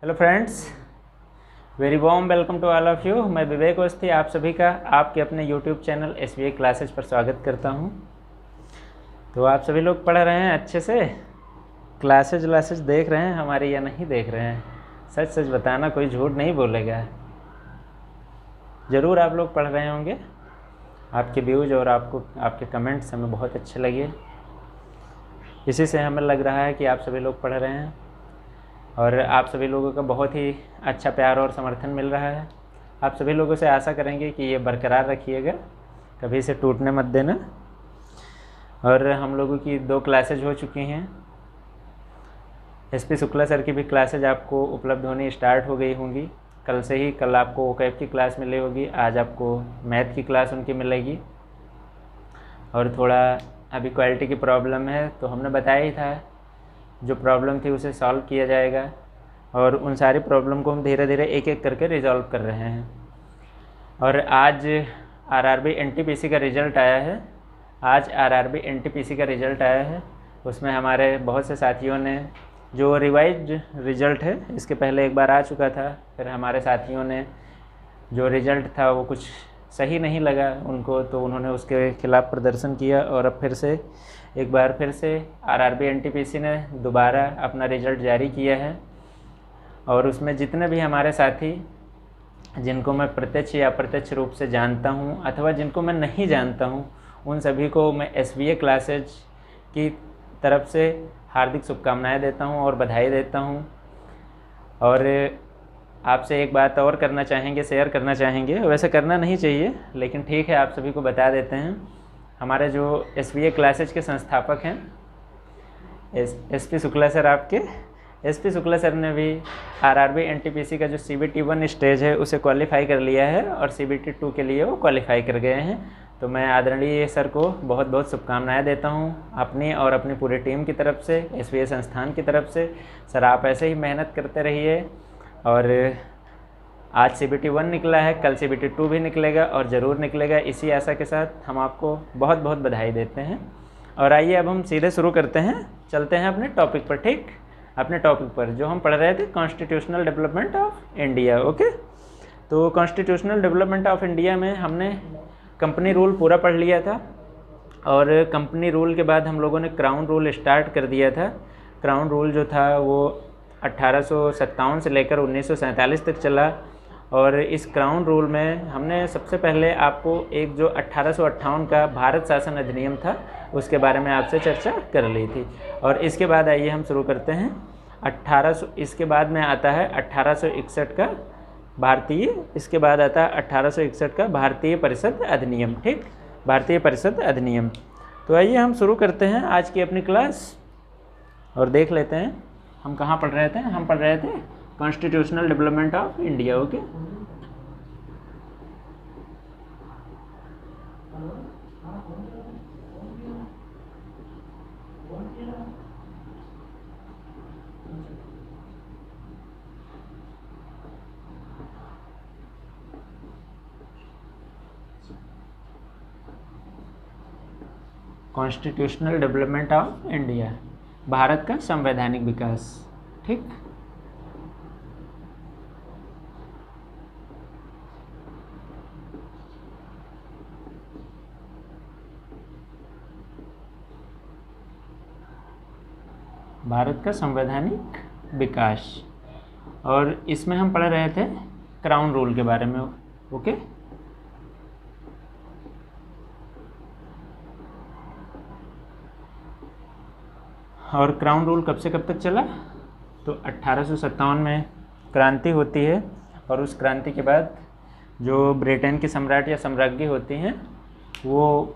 Hello friends, very warm welcome to all of you. मैं विवेक अवस्थी आप सभी का आपके अपने यूट्यूब चैनल SBA क्लासेज पर स्वागत करता हूं। तो आप सभी लोग पढ़ रहे हैं अच्छे से, क्लासेज देख रहे हैं हमारे या नहीं देख रहे हैं? सच सच बताना, कोई झूठ नहीं बोलेगा। ज़रूर आप लोग पढ़ रहे होंगे। आपके व्यूज़ और आपके कमेंट्स हमें बहुत अच्छे लगे। इसी से हमें लग रहा है कि आप सभी लोग पढ़ रहे हैं और आप सभी लोगों का बहुत ही अच्छा प्यार और समर्थन मिल रहा है। आप सभी लोगों से आशा करेंगे कि ये बरकरार रखिएगा, कभी इसे टूटने मत देना। और हम लोगों की 2 क्लासेज हो चुकी हैं। SP शुक्ला सर की भी क्लासेज आपको उपलब्ध होनी स्टार्ट हो गई होंगी। कल से ही, कल आपको OCAP की क्लास मिली होगी, आज आपको मैथ की क्लास उनकी मिलेगी। और थोड़ा अभी क्वालिटी की प्रॉब्लम है, तो हमने बताया ही था जो प्रॉब्लम थी उसे सॉल्व किया जाएगा। और उन सारी प्रॉब्लम को हम धीरे धीरे एक एक करके रिजॉल्व कर रहे हैं। और आज RRB NTPC का रिज़ल्ट आया है। उसमें हमारे बहुत से साथियों ने, जो रिवाइज्ड रिज़ल्ट है, इसके पहले एक बार आ चुका था, फिर हमारे साथियों ने जो रिज़ल्ट था वो कुछ सही नहीं लगा उनको, तो उन्होंने उसके खिलाफ़ प्रदर्शन किया। और अब एक बार फिर से RRB NTPC ने दोबारा अपना रिज़ल्ट जारी किया है। और उसमें जितने भी हमारे साथी, जिनको मैं प्रत्यक्ष या अप्रत्यक्ष रूप से जानता हूं अथवा जिनको मैं नहीं जानता हूं, उन सभी को मैं SBA क्लासेज की तरफ से हार्दिक शुभकामनाएं देता हूं और बधाई देता हूं। और आपसे एक बात और करना चाहेंगे, शेयर करना चाहेंगे। वैसे करना नहीं चाहिए, लेकिन ठीक है, आप सभी को बता देते हैं। हमारे जो SBA क्लासेज के संस्थापक हैं SP शुक्ला सर, आपके SP शुक्ला सर ने भी RRB NTPC का जो CBT 1 स्टेज है उसे क्वालिफाई कर लिया है और CBT 2 के लिए वो क्वालिफाई कर गए हैं। तो मैं आदरणीय सर को बहुत बहुत शुभकामनाएं देता हूं अपनी और अपनी पूरी टीम की तरफ से, SBA संस्थान की तरफ से। सर, आप ऐसे ही मेहनत करते रहिए। और आज CBT 1 निकला है, कल CBT 2 भी निकलेगा और ज़रूर निकलेगा। इसी आशा के साथ हम आपको बहुत बहुत बधाई देते हैं। और आइए अब हम सीधे शुरू करते हैं, चलते हैं अपने टॉपिक पर। ठीक, अपने टॉपिक पर जो हम पढ़ रहे थे, constitutional development of India. Okay, तो कॉन्स्टिट्यूशनल डेवलपमेंट ऑफ इंडिया में हमने कंपनी रूल पूरा पढ़ लिया था। और कंपनी रूल के बाद हम लोगों ने क्राउन रूल स्टार्ट कर दिया था। क्राउन रूल जो था वो 1857 से लेकर 1947 तक चला। और इस क्राउन रूल में हमने सबसे पहले आपको एक जो 1858 का भारत शासन अधिनियम था उसके बारे में आपसे चर्चा कर ली थी। और इसके बाद आइए हम शुरू करते हैं। इसके बाद में आता है 1861 का भारतीय, इसके बाद आता है 1861 का भारतीय परिषद अधिनियम। ठीक, भारतीय परिषद अधिनियम। तो आइए हम शुरू करते हैं आज की अपनी क्लास और देख लेते हैं हम कहाँ पढ़ रहे थे। हम पढ़ रहे थे constitutional development of India. Okay, constitutional development of India, Bharat का संवैधानिक विकास। ठीक, भारत का संवैधानिक विकास। और इसमें हम पढ़ रहे थे क्राउन रूल के बारे में। ओके, और क्राउन रूल कब से कब तक चला? तो 1857 में क्रांति होती है। और उस क्रांति के बाद जो ब्रिटेन के सम्राट या सम्राज्ञी होती हैं वो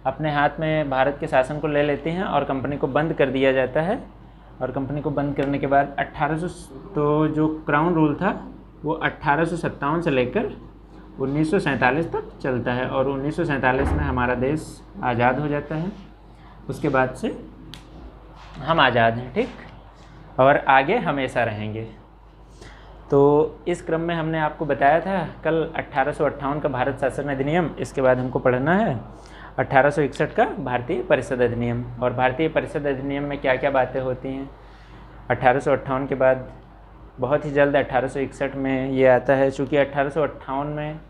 अपने हाथ में भारत के शासन को ले लेती हैं और कंपनी को बंद कर दिया जाता है। और कंपनी को बंद करने के बाद तो जो क्राउन रूल था वो 1857 से लेकर 1947 तक चलता है। और 1947 में हमारा देश आज़ाद हो जाता है। उसके बाद से हम आज़ाद हैं। ठीक, और आगे हमेशा रहेंगे। तो इस क्रम में हमने आपको बताया था कल 1858 का भारत शासन अधिनियम, इसके बाद हमको पढ़ना है 1861 का भारतीय परिषद अधिनियम। और भारतीय परिषद अधिनियम में क्या क्या बातें होती हैं? 1858 के बाद बहुत ही जल्द 1861 में ये आता है। चूँकि 1858 में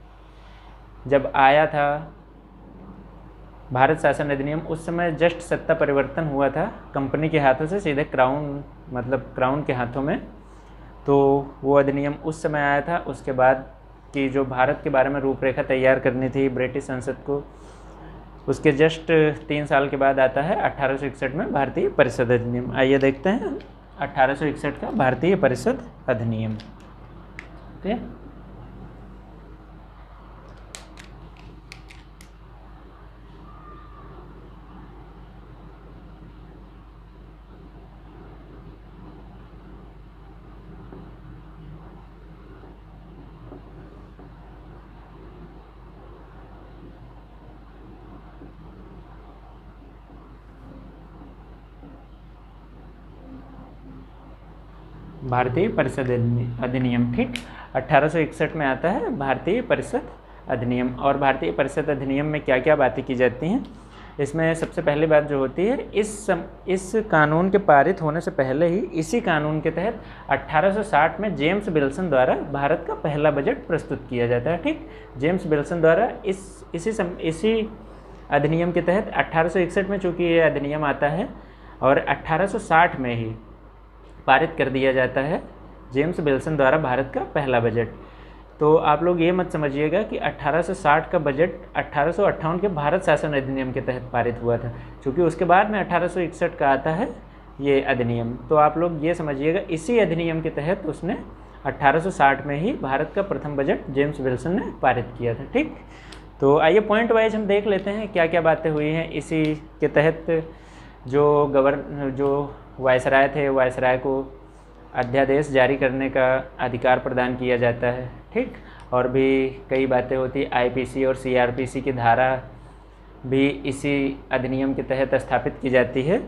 जब आया था भारत शासन अधिनियम, उस समय जस्ट सत्ता परिवर्तन हुआ था कंपनी के हाथों से सीधे क्राउन के हाथों में। तो वो अधिनियम उस समय आया था। उसके बाद की जो भारत के बारे में रूपरेखा तैयार करनी थी ब्रिटिश संसद को, उसके जस्ट 3 साल के बाद आता है 1861 में भारतीय परिषद अधिनियम। आइए देखते हैं 1861 का भारतीय परिषद अधिनियम। ओके, भारतीय परिषद अधिनियम, ठीक। 1861 में आता है भारतीय परिषद अधिनियम। और भारतीय परिषद अधिनियम में क्या क्या बातें की जाती हैं, इसमें सबसे पहली बात जो होती है, इस कानून के पारित होने से पहले ही इसी कानून के तहत 1860 में जेम्स विल्सन द्वारा भारत का पहला बजट प्रस्तुत किया जाता है, ठीक। जेम्स विल्सन द्वारा इसी अधिनियम के तहत 1861 में चूँकि ये अधिनियम आता है और 1860 में ही पारित कर दिया जाता है जेम्स विल्सन द्वारा भारत का पहला बजट। तो आप लोग ये मत समझिएगा कि 1860 का बजट 1858 के भारत शासन अधिनियम के तहत पारित हुआ था, क्योंकि उसके बाद में 1861 का आता है ये अधिनियम। तो आप लोग ये समझिएगा इसी अधिनियम के तहत उसने 1860 में ही भारत का प्रथम बजट जेम्स विल्सन ने पारित किया था, ठीक। तो आइए पॉइंट वाइज हम देख लेते हैं क्या क्या बातें हुई हैं। इसी के तहत जो वायसराय थे, वायसराय को अध्यादेश जारी करने का अधिकार प्रदान किया जाता है, ठीक। और भी कई बातें होती है। आईपीसी और सीआरपीसी की धारा भी इसी अधिनियम के तहत स्थापित की जाती है।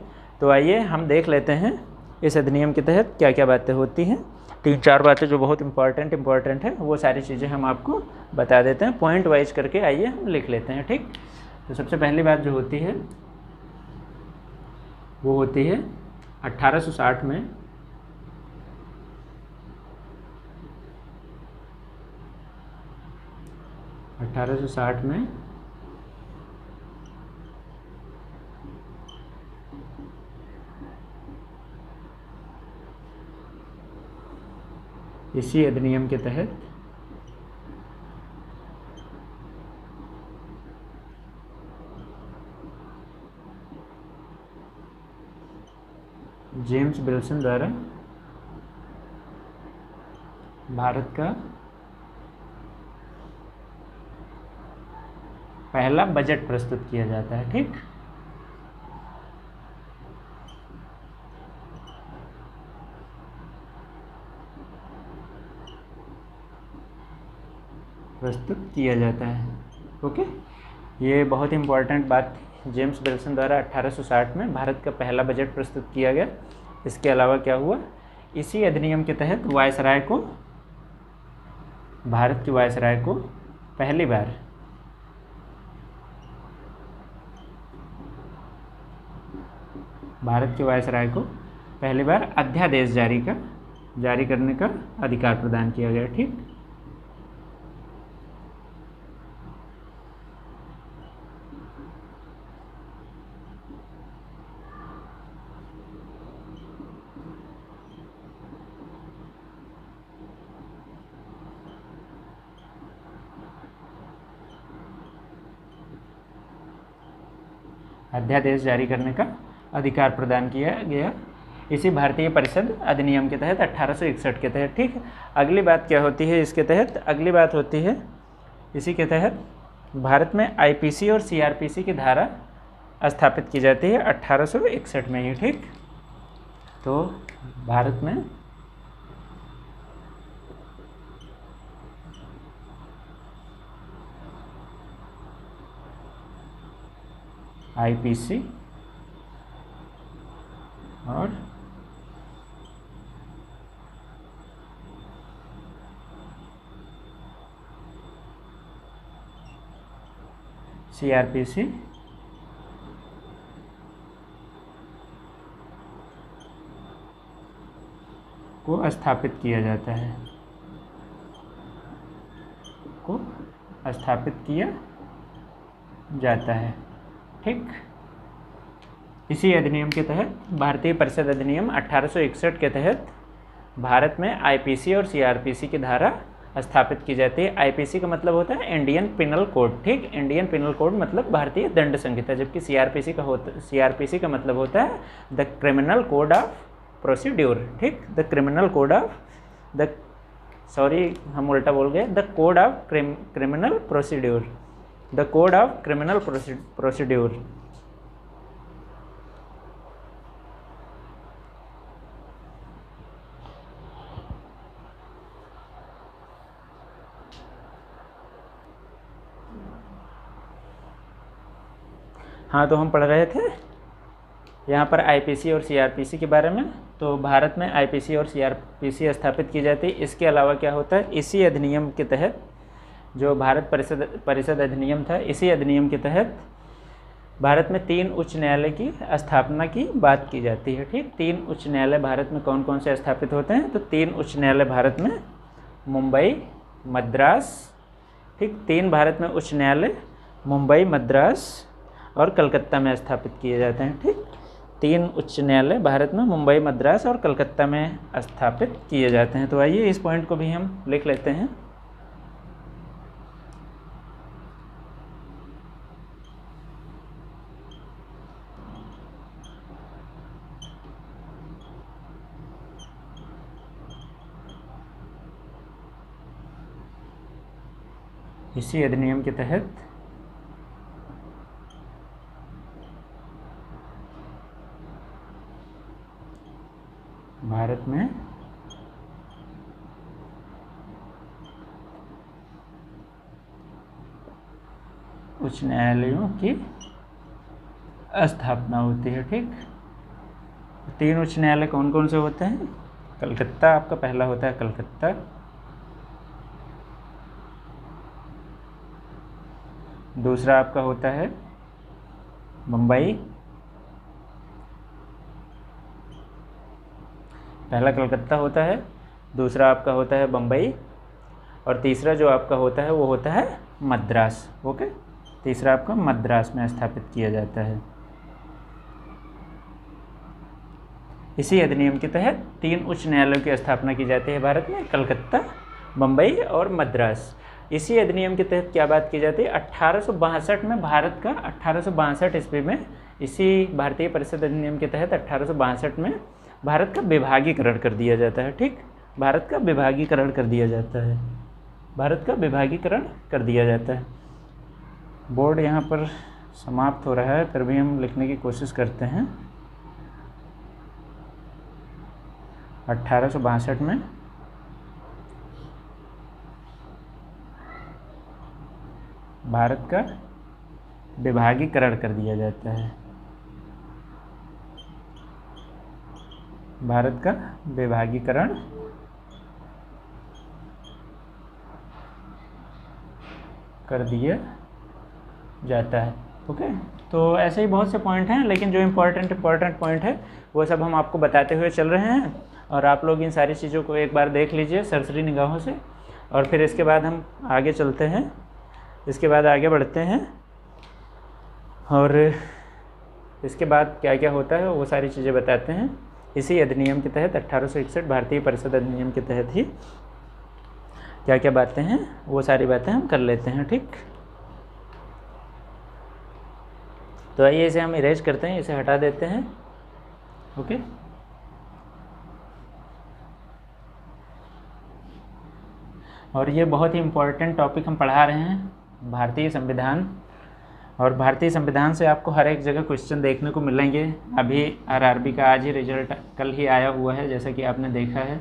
तो आइए हम देख लेते हैं इस अधिनियम के तहत क्या क्या बातें होती हैं। 3-4 बातें जो बहुत इम्पॉर्टेंट है, वो सारी चीज़ें हम आपको बता देते हैं पॉइंट वाइज करके। आइए हम लिख लेते हैं, ठीक। तो सबसे पहली बात जो होती है वो होती है 1860 में इसी अधिनियम के तहत जेम्स विल्सन द्वारा भारत का पहला बजट प्रस्तुत किया जाता है, ठीक। प्रस्तुत किया जाता है, ओके। ये बहुत इम्पॉर्टेंट बात थी। जेम्स विल्सन द्वारा 1860 में भारत का पहला बजट प्रस्तुत किया गया। इसके अलावा क्या हुआ, इसी अधिनियम के तहत भारत की वायसराय को पहली बार अध्यादेश जारी करने का अधिकार प्रदान किया गया, ठीक। अध्यादेश जारी करने का अधिकार प्रदान किया गया इसी भारतीय परिषद अधिनियम के तहत 1861 के तहत, ठीक है। अगली बात क्या होती है इसके तहत, अगली बात होती है इसी के तहत भारत में आईपीसी और सीआरपीसी की धारा स्थापित की जाती है 1861 में ही, ठीक। तो भारत में आईपीसी और सीआरपीसी को स्थापित किया जाता है, को स्थापित किया जाता है। ठीक, इसी अधिनियम के तहत भारतीय परिषद अधिनियम 1861 के तहत भारत में आईपीसी और सीआरपीसी की धारा स्थापित की जाती है। आईपीसी का मतलब होता है इंडियन पिनल कोड। ठीक, इंडियन पिनल कोड मतलब भारतीय दंड संहिता, जबकि सीआरपीसी का मतलब होता है the criminal code of procedure. ठीक, the criminal code of the हम उल्टा बोल गए, the code of criminal procedure, the code of criminal procedure. हाँ, तो हम पढ़ रहे थे यहाँ पर आईपीसी और सीआरपीसी के बारे में। तो भारत में आईपीसी और सीआरपीसी स्थापित की जाती है। इसके अलावा क्या होता है, इसी अधिनियम के तहत जो भारत परिषद अधिनियम था, इसी अधिनियम के तहत भारत में 3 उच्च न्यायालय की स्थापना की बात की जाती है। ठीक, 3 उच्च न्यायालय भारत में कौन कौन से स्थापित होते हैं, तो 3 उच्च न्यायालय भारत में मुंबई, मद्रास। ठीक, 3 भारत में उच्च न्यायालय मुंबई, मद्रास और कलकत्ता में स्थापित किए जाते हैं। ठीक, 3 उच्च न्यायालय भारत में मुंबई, मद्रास और कलकत्ता में स्थापित किए जाते हैं। तो आइए इस पॉइंट को भी हम लिख लेते हैं। इसी अधिनियम के तहत भारत में उच्च न्यायालयों की स्थापना होती है। ठीक, 3 उच्च न्यायालय कौन कौन से होते हैं, कलकत्ता आपका पहला होता है, कलकत्ता। दूसरा आपका होता है मुंबई, पहला कलकत्ता होता है, दूसरा आपका होता है बम्बई और तीसरा जो आपका होता है वो होता है मद्रास। ओके, तीसरा आपका मद्रास में स्थापित किया जाता है। इसी अधिनियम के तहत 3 उच्च न्यायालयों की स्थापना की जाती है भारत में, कलकत्ता, बम्बई और मद्रास। इसी अधिनियम के तहत क्या बात की जाती है, 1862 में भारत का 1862 ईस्वी में, इसी भारतीय परिषद अधिनियम के तहत 1862 में भारत का विभागीकरण कर दिया जाता है। ठीक, भारत का विभागीकरण कर दिया जाता है, भारत का विभागीकरण कर दिया जाता है। बोर्ड यहाँ पर समाप्त हो रहा है, फिर भी हम लिखने की कोशिश करते हैं। 1862 में भारत का विभागीकरण कर दिया जाता है, भारत का विभागीकरण कर दिया जाता है। ओके, तो ऐसे ही बहुत से पॉइंट हैं, लेकिन जो इम्पोर्टेंट पॉइंट है वो सब हम आपको बताते हुए चल रहे हैं और आप लोग इन सारी चीज़ों को एक बार देख लीजिए सरसरी निगाहों से, और फिर इसके बाद हम आगे चलते हैं, इसके बाद आगे बढ़ते हैं और इसके बाद क्या क्या होता है वो सारी चीज़ें बताते हैं। इसी अधिनियम के तहत 1861 भारतीय परिषद अधिनियम के तहत ही क्या क्या बातें हैं वो सारी बातें हम कर लेते हैं। ठीक, तो आइए इसे हम इरेज करते हैं, इसे हटा देते हैं। ओके, और ये बहुत ही इम्पोर्टेंट टॉपिक हम पढ़ा रहे हैं, भारतीय संविधान। और भारतीय संविधान से आपको हर एक जगह क्वेश्चन देखने को मिलेंगे। अभी आरआरबी का आज ही रिजल्ट कल ही आया हुआ है, जैसा कि आपने देखा है।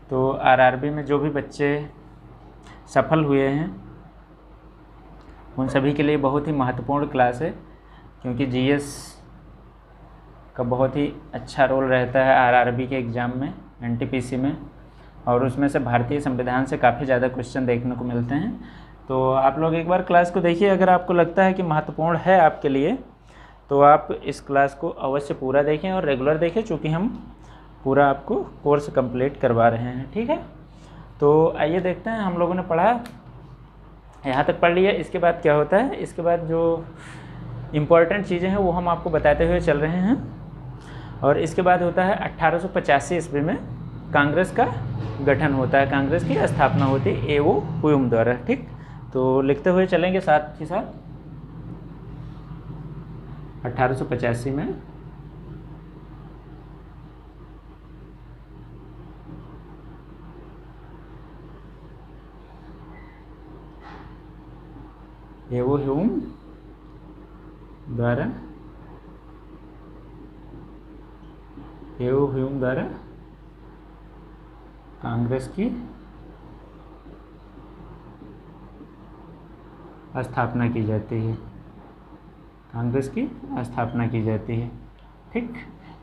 तो आरआरबी में जो भी बच्चे सफल हुए हैं उन सभी के लिए बहुत ही महत्वपूर्ण क्लास है, क्योंकि जीएस का बहुत ही अच्छा रोल रहता है आरआरबी के एग्ज़ाम में, एनटीपीसी में, और उसमें से भारतीय संविधान से काफ़ी ज़्यादा क्वेश्चन देखने को मिलते हैं। तो आप लोग एक बार क्लास को देखिए, अगर आपको लगता है कि महत्वपूर्ण है आपके लिए तो आप इस क्लास को अवश्य पूरा देखें और रेगुलर देखें, चूँकि हम पूरा आपको कोर्स कंप्लीट करवा रहे हैं। ठीक है, तो आइए देखते हैं, हम लोगों ने पढ़ा यहाँ तक पढ़ लिया। इसके बाद क्या होता है, इसके बाद जो इम्पोर्टेंट चीज़ें हैं वो हम आपको बताते हुए चल रहे हैं। और इसके बाद होता है 1885 ईस्वी में कांग्रेस का गठन होता है, कांग्रेस की स्थापना होती है एवो ह्यूम द्वारा। ठीक, तो लिखते हुए चलेंगे साथ ही साथ। 1885 में एवो ह्यूम द्वारा कांग्रेस की स्थापना की जाती है, कांग्रेस की स्थापना की जाती है। ठीक,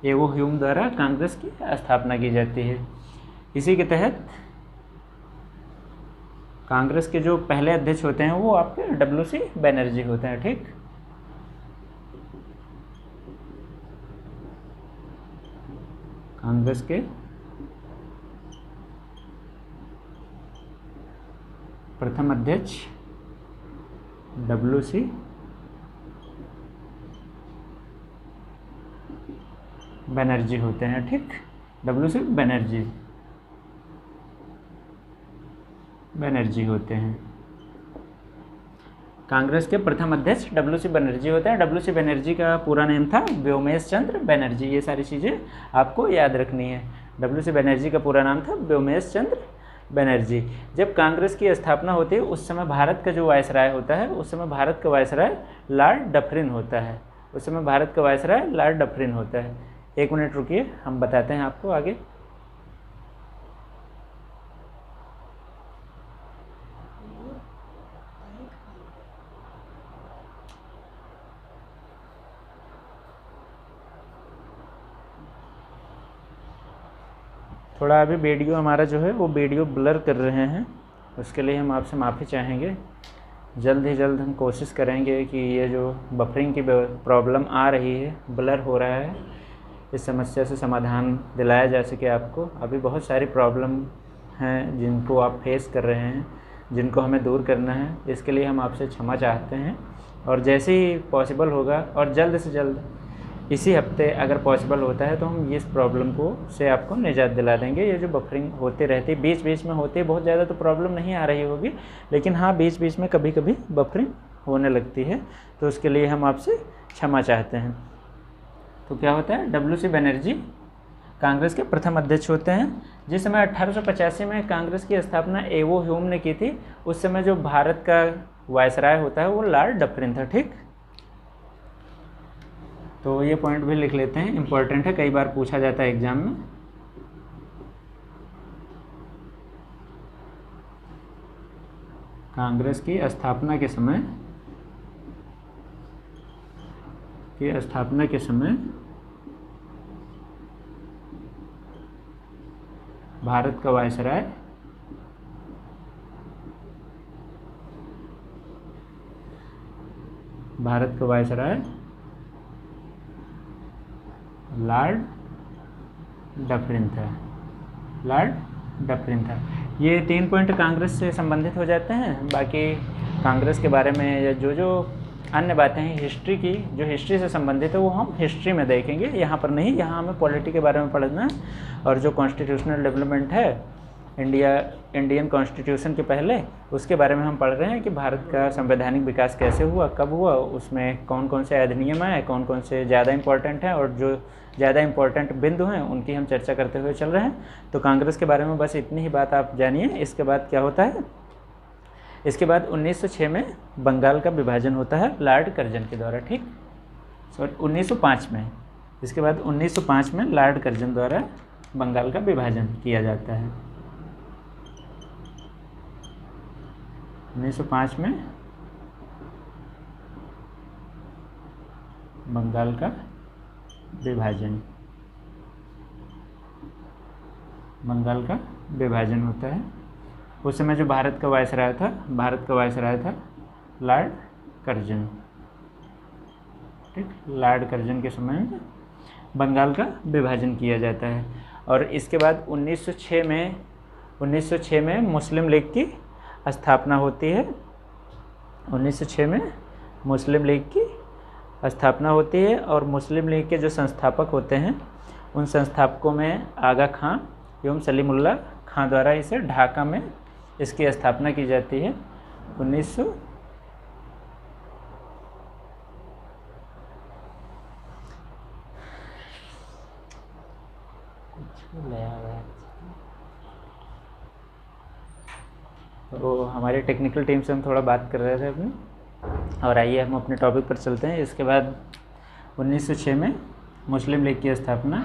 एवो ह्यूम द्वारा कांग्रेस की स्थापना की जाती है। इसी के तहत कांग्रेस के जो पहले अध्यक्ष होते हैं वो आपके WC बनर्जी होते हैं। ठीक, कांग्रेस के प्रथम अध्यक्ष WC बनर्जी होते हैं। ठीक, WC बनर्जी होते हैं। कांग्रेस के प्रथम अध्यक्ष WC बनर्जी होते हैं। WC बनर्जी का पूरा नेम था व्योमेश चंद्र बनर्जी। ये सारी चीज़ें आपको याद रखनी है। WC बनर्जी का पूरा नाम था व्योमेश चंद्र बनर्जी। जब कांग्रेस की स्थापना होती है उस समय भारत का जो वायसराय होता है, उस समय भारत का वायसराय लॉर्ड डफरिन होता है। उस समय भारत का वायसराय लॉर्ड डफरिन होता है। एक मिनट रुकिए, हम बताते हैं आपको आगे। थोड़ा अभी वीडियो हमारा जो है वो वीडियो ब्लर कर रहे हैं, उसके लिए हम आपसे माफ़ी चाहेंगे। जल्द ही जल्द हम कोशिश करेंगे कि ये जो बफरिंग की प्रॉब्लम आ रही है, ब्लर हो रहा है, इस समस्या से समाधान दिलाया जा सके आपको। अभी बहुत सारी प्रॉब्लम हैं जिनको आप फेस कर रहे हैं, जिनको हमें दूर करना है। इसके लिए हम आपसे क्षमा चाहते हैं, और जैसे ही पॉसिबल होगा और जल्द से जल्द इसी हफ्ते अगर पॉसिबल होता है तो हम इस प्रॉब्लम को से आपको निजात दिला देंगे। ये जो बफरिंग होती रहती है, बीच बीच में होती है, बहुत ज़्यादा तो प्रॉब्लम नहीं आ रही होगी, लेकिन हाँ बीच बीच में कभी कभी बफरिंग होने लगती है, तो उसके लिए हम आपसे क्षमा चाहते हैं। तो क्या होता है, WC बनर्जी कांग्रेस के प्रथम अध्यक्ष होते हैं। जिस समय 1885 में कांग्रेस की स्थापना एवो ह्यूम ने की थी, उस समय जो भारत का वायसराय होता है वो लॉर्ड डफरिन था। ठीक, तो ये पॉइंट भी लिख लेते हैं, इम्पोर्टेंट है, कई बार पूछा जाता है एग्जाम में। कांग्रेस की स्थापना के समय भारत का वायसराय लॉर्ड डफरिन था। ये 3 पॉइंट कांग्रेस से संबंधित हो जाते हैं। बाकी कांग्रेस के बारे में या जो अन्य बातें हैं हिस्ट्री की, जो हिस्ट्री से संबंधित है वो हम हिस्ट्री में देखेंगे, यहाँ पर नहीं। यहाँ हमें पॉलिटी के बारे में पढ़ना है, और जो कॉन्स्टिट्यूशनल डेवलपमेंट है इंडियन कॉन्स्टिट्यूशन के पहले, उसके बारे में हम पढ़ रहे हैं कि भारत का संवैधानिक विकास कैसे हुआ, कब हुआ, उसमें कौन कौन से अधिनियम आए, कौन कौन से ज़्यादा इम्पोर्टेंट हैं, और जो ज़्यादा इम्पोर्टेंट बिंदु हैं उनकी हम चर्चा करते हुए चल रहे हैं। तो कांग्रेस के बारे में बस इतनी ही बात आप जानिए। इसके बाद क्या होता है, इसके बाद 1906 में बंगाल का विभाजन होता है लॉर्ड कर्जन के द्वारा। ठीक, सॉरी 1905 में, इसके बाद 1905 में लॉर्ड कर्जन द्वारा बंगाल का विभाजन किया जाता है। 1905 में बंगाल का विभाजन होता है। उस समय जो भारत का वायसराय था लॉर्ड कर्जन। ठीक, लॉर्ड कर्जन के समय में बंगाल का विभाजन किया जाता है। और इसके बाद 1906 में मुस्लिम लीग की स्थापना होती है। 1906 में मुस्लिम लीग की स्थापना होती है और मुस्लिम लीग के जो संस्थापक होते हैं उन संस्थापकों में आगा खां एवं सलीमुल्लाह खां द्वारा इसे ढाका में इसकी स्थापना की जाती है। 1900 तो हमारी टेक्निकल टीम से हम थोड़ा बात कर रहे थे अपनी, और आइए हम अपने टॉपिक पर चलते हैं। इसके बाद 1906 में मुस्लिम लीग की स्थापना।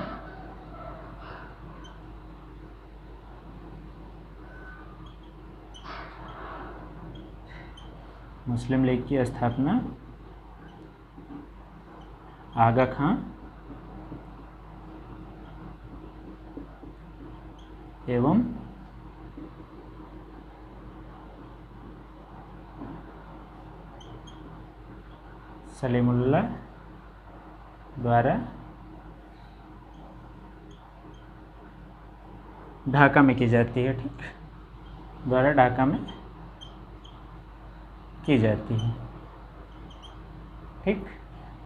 मुस्लिम लीग की स्थापना आगा खां एवं सलीमुल्लाह द्वारा ढाका में की जाती है। ठीक, द्वारा ढाका में की जाती है। ठीक,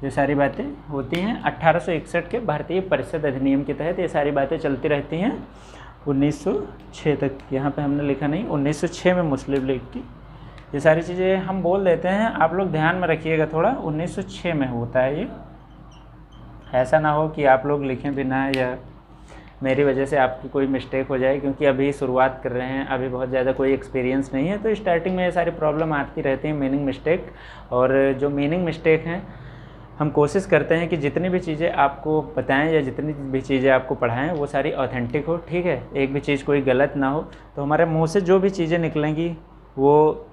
ये सारी बातें होती हैं 1861 के भारतीय परिषद अधिनियम के तहत। ये सारी बातें चलती रहती हैं 1906 तक। यहाँ पे हमने लिखा नहीं, 1906 में मुस्लिम लीग की। ये सारी चीज़ें हम बोल देते हैं, आप लोग ध्यान में रखिएगा थोड़ा। 1906 में होता है ये, ऐसा ना हो कि आप लोग लिखें बिना या मेरी वजह से आपकी कोई मिस्टेक हो जाए, क्योंकि अभी शुरुआत कर रहे हैं, अभी बहुत ज़्यादा कोई एक्सपीरियंस नहीं है, तो स्टार्टिंग में ये सारी प्रॉब्लम आती रहती हैं, मीनिंग मिस्टेक। और जो मीनिंग मिस्टेक हैं, हम कोशिश करते हैं कि जितनी भी चीज़ें आपको बताएं या जितनी भी चीज़ें आपको पढ़ाएं वो सारी ऑथेंटिक हो। ठीक है, एक भी चीज़ कोई गलत ना हो। तो हमारे मुँह से जो भी चीज़ें निकलेंगी वो,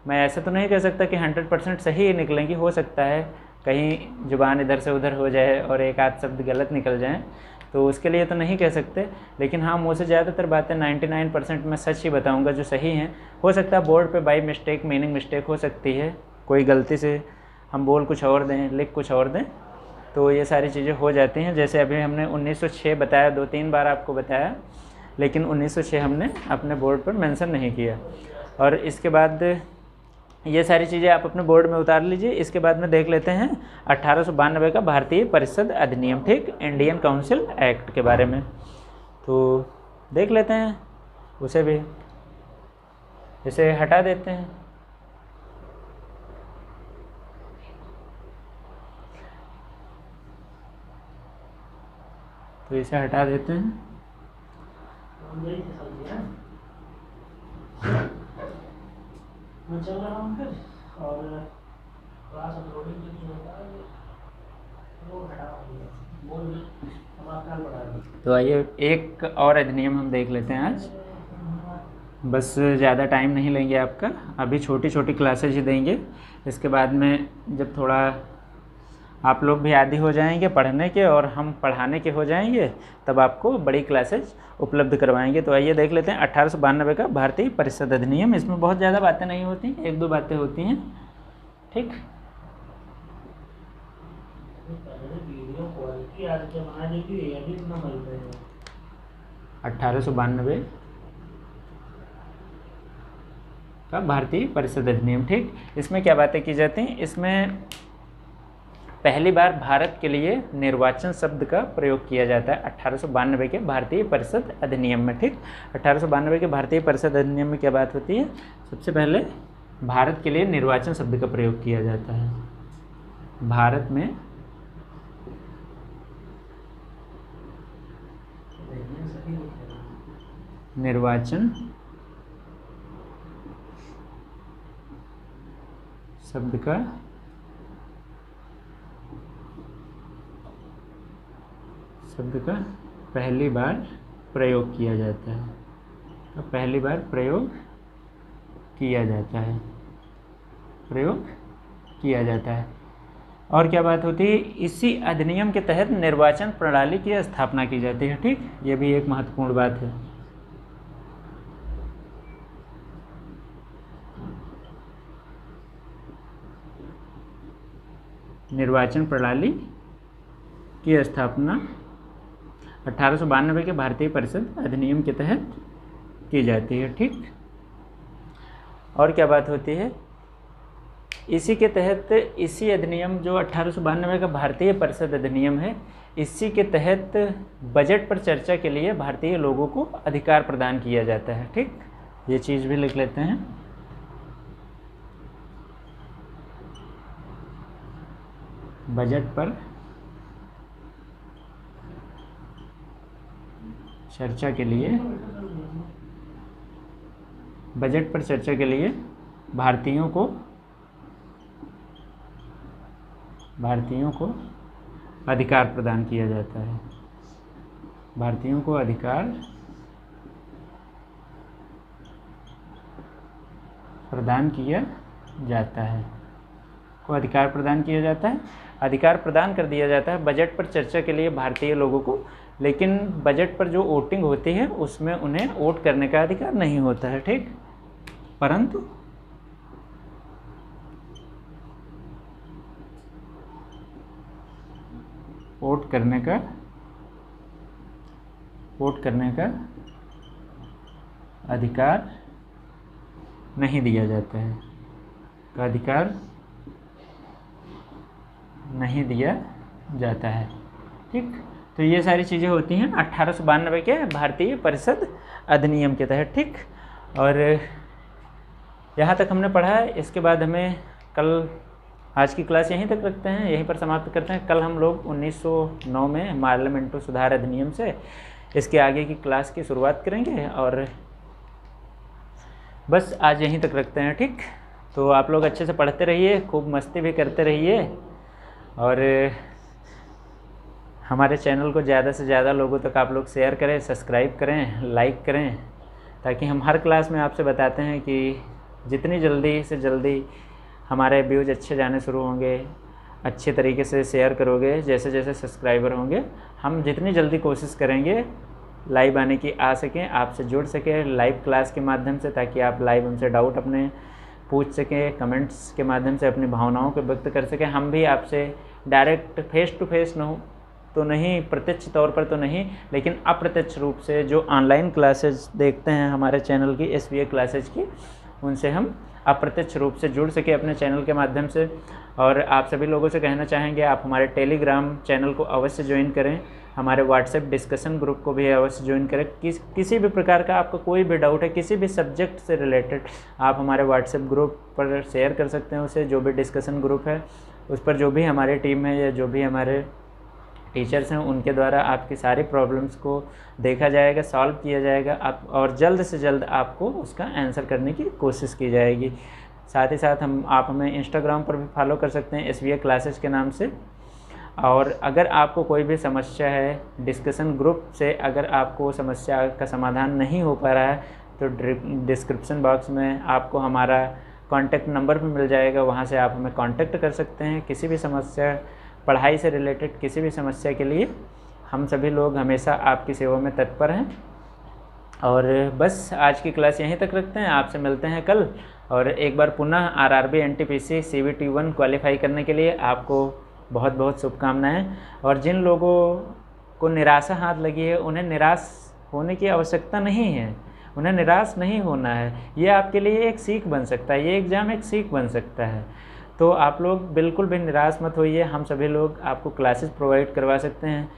मैं ऐसा तो नहीं कह सकता कि 100% सही ही निकलेंगी, हो सकता है कहीं ज़ुबान इधर से उधर हो जाए और एक आध शब्द गलत निकल जाएं, तो उसके लिए तो नहीं कह सकते। लेकिन हाँ, मुझसे ज़्यादातर बातें 99% मैं सच ही बताऊंगा जो सही हैं। हो सकता है बोर्ड पे बाई मिस्टेक मीनिंग मिस्टेक हो सकती है, कोई गलती से हम बोल कुछ और दें, लिख कुछ और दें, तो ये सारी चीज़ें हो जाती हैं। जैसे अभी हमने 1906 बताया, 2-3 बार आपको बताया, लेकिन 1906 हमने अपने बोर्ड पर मेंशन नहीं किया। और इसके बाद ये सारी चीज़ें आप अपने बोर्ड में उतार लीजिए। इसके बाद में देख लेते हैं 1892 का भारतीय परिषद अधिनियम, ठीक, इंडियन काउंसिल एक्ट के बारे में। तो देख लेते हैं उसे भी, इसे हटा देते हैं। तो इसे हटा देते हैं। मैं चल रहा हूँ फिर, और क्लास अपलोडिंग जो नहीं होता है वो हटा। तो आइए एक और अधिनियम हम देख लेते हैं आज, बस ज़्यादा टाइम नहीं लेंगे आपका, अभी छोटी छोटी क्लासेज ही देंगे। इसके बाद में जब थोड़ा आप लोग भी आदी हो जाएंगे पढ़ने के और हम पढ़ाने के हो जाएंगे, तब आपको बड़ी क्लासेज उपलब्ध करवाएंगे। तो आइए देख लेते हैं 1892 का भारतीय परिषद अधिनियम। इसमें बहुत ज़्यादा बातें नहीं होती, 1-2 बातें होती हैं। ठीक, 1892 का भारतीय परिषद अधिनियम। ठीक, इसमें क्या बातें की जाती हैं? इसमें पहली बार भारत के लिए निर्वाचन शब्द का प्रयोग किया जाता है 1892 के भारतीय परिषद अधिनियम में। ठीक, 1892 के भारतीय परिषद अधिनियम में क्या बात होती है? सबसे पहले भारत के लिए निर्वाचन शब्द का प्रयोग किया जाता है। भारत में निर्वाचन शब्द का पहली बार प्रयोग किया जाता है। तो पहली बार प्रयोग किया जाता है। और क्या बात होती है? इसी अधिनियम के तहत निर्वाचन प्रणाली की स्थापना की जाती है। ठीक, ये भी एक महत्वपूर्ण बात है। निर्वाचन प्रणाली की स्थापना 1892 के भारतीय परिषद अधिनियम के तहत की जाती है। ठीक, और क्या बात होती है, इसी के तहत, इसी अधिनियम जो 1892 का भारतीय परिषद अधिनियम है, इसी के तहत बजट पर चर्चा के लिए भारतीय लोगों को अधिकार प्रदान किया जाता है। ठीक, ये चीज़ भी लिख लेते हैं। बजट पर चर्चा के लिए, बजट पर चर्चा के लिए भारतीयों को अधिकार प्रदान किया जाता है। भारतीयों को अधिकार प्रदान किया जाता है, अधिकार प्रदान किया जाता है, अधिकार प्रदान कर दिया जाता है बजट पर चर्चा के लिए भारतीय लोगों को। लेकिन बजट पर जो वोटिंग होती है उसमें उन्हें वोट करने का अधिकार नहीं होता है। ठीक, परंतु वोट करने का अधिकार नहीं दिया जाता है, का अधिकार नहीं दिया जाता है। ठीक, तो ये सारी चीज़ें होती हैं 1892 के भारतीय परिषद अधिनियम के तहत। ठीक, और यहाँ तक हमने पढ़ा है। इसके बाद हमें कल, आज की क्लास यहीं तक रखते हैं, यहीं पर समाप्त करते हैं। कल हम लोग 1909 में पार्लियामेंट सुधार अधिनियम से इसके आगे की क्लास की शुरुआत करेंगे, और बस आज यहीं तक रखते हैं। ठीक, तो आप लोग अच्छे से पढ़ते रहिए, खूब मस्ती भी करते रहिए, और हमारे चैनल को ज़्यादा से ज़्यादा लोगों तक आप लोग शेयर करें, सब्सक्राइब करें, लाइक करें, ताकि हम हर क्लास में आपसे बताते हैं कि जितनी जल्दी से जल्दी हमारे व्यूज़ अच्छे जाने शुरू होंगे, अच्छे तरीके से शेयर करोगे, जैसे जैसे सब्सक्राइबर होंगे, हम जितनी जल्दी कोशिश करेंगे लाइव आने की आ सकें, आपसे जुड़ सकें लाइव क्लास के माध्यम से, ताकि आप लाइव हमसे डाउट अपने पूछ सकें, कमेंट्स के माध्यम से अपनी भावनाओं को व्यक्त कर सकें। हम भी आपसे डायरेक्ट फेस टू फेस तो नहीं, प्रत्यक्ष तौर पर तो नहीं, लेकिन अप्रत्यक्ष रूप से जो ऑनलाइन क्लासेस देखते हैं हमारे चैनल की, SBA क्लासेज की, उनसे हम अप्रत्यक्ष रूप से जुड़ सके अपने चैनल के माध्यम से। और आप सभी लोगों से कहना चाहेंगे, आप हमारे टेलीग्राम चैनल को अवश्य ज्वाइन करें, हमारे व्हाट्सएप डिस्कशन ग्रुप को भी अवश्य ज्वाइन करें। किसी भी प्रकार का आपका कोई भी डाउट है, किसी भी सब्जेक्ट से रिलेटेड, आप हमारे व्हाट्सएप ग्रुप पर शेयर कर सकते हैं उसे। जो भी डिस्कशन ग्रुप है उस पर जो भी हमारी टीम है या जो भी हमारे टीचर्स हैं, उनके द्वारा आपकी सारी प्रॉब्लम्स को देखा जाएगा, सॉल्व किया जाएगा, आप और जल्द से जल्द आपको उसका आंसर करने की कोशिश की जाएगी। साथ ही साथ आप हमें इंस्टाग्राम पर भी फॉलो कर सकते हैं SBA क्लासेस के नाम से। और अगर आपको कोई भी समस्या है डिस्कशन ग्रुप से, अगर आपको समस्या का समाधान नहीं हो पा रहा है, तो डिस्क्रिप्शन बॉक्स में आपको हमारा कॉन्टैक्ट नंबर भी मिल जाएगा, वहाँ से आप हमें कॉन्टैक्ट कर सकते हैं। किसी भी समस्या, पढ़ाई से रिलेटेड किसी भी समस्या के लिए हम सभी लोग हमेशा आपकी सेवा में तत्पर हैं। और बस आज की क्लास यहीं तक रखते हैं, आपसे मिलते हैं कल। और एक बार पुनः RRB NTPC CVT 1 क्वालिफाई करने के लिए आपको बहुत बहुत शुभकामनाएं। और जिन लोगों को निराशा हाथ लगी है, उन्हें निराश होने की आवश्यकता नहीं है, उन्हें निराश नहीं होना है। ये आपके लिए एक सीख बन सकता है, ये एग्ज़ाम एक सीख बन सकता है। तो आप लोग बिल्कुल भी निराश मत होइए, हम सभी लोग आपको क्लासेस प्रोवाइड करवा सकते हैं।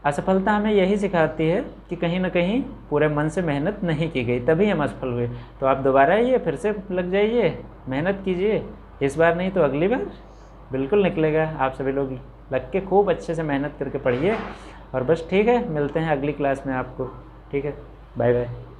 असफलता हमें यही सिखाती है कि कहीं ना कहीं पूरे मन से मेहनत नहीं की गई, तभी हम असफल हुए। तो आप दोबारा आइए, फिर से लग जाइए, मेहनत कीजिए, इस बार नहीं तो अगली बार बिल्कुल निकलेगा। आप सभी लोग लग के खूब अच्छे से मेहनत करके पढ़िए। और बस ठीक है, मिलते हैं अगली क्लास में आपको। ठीक है, बाय बाय।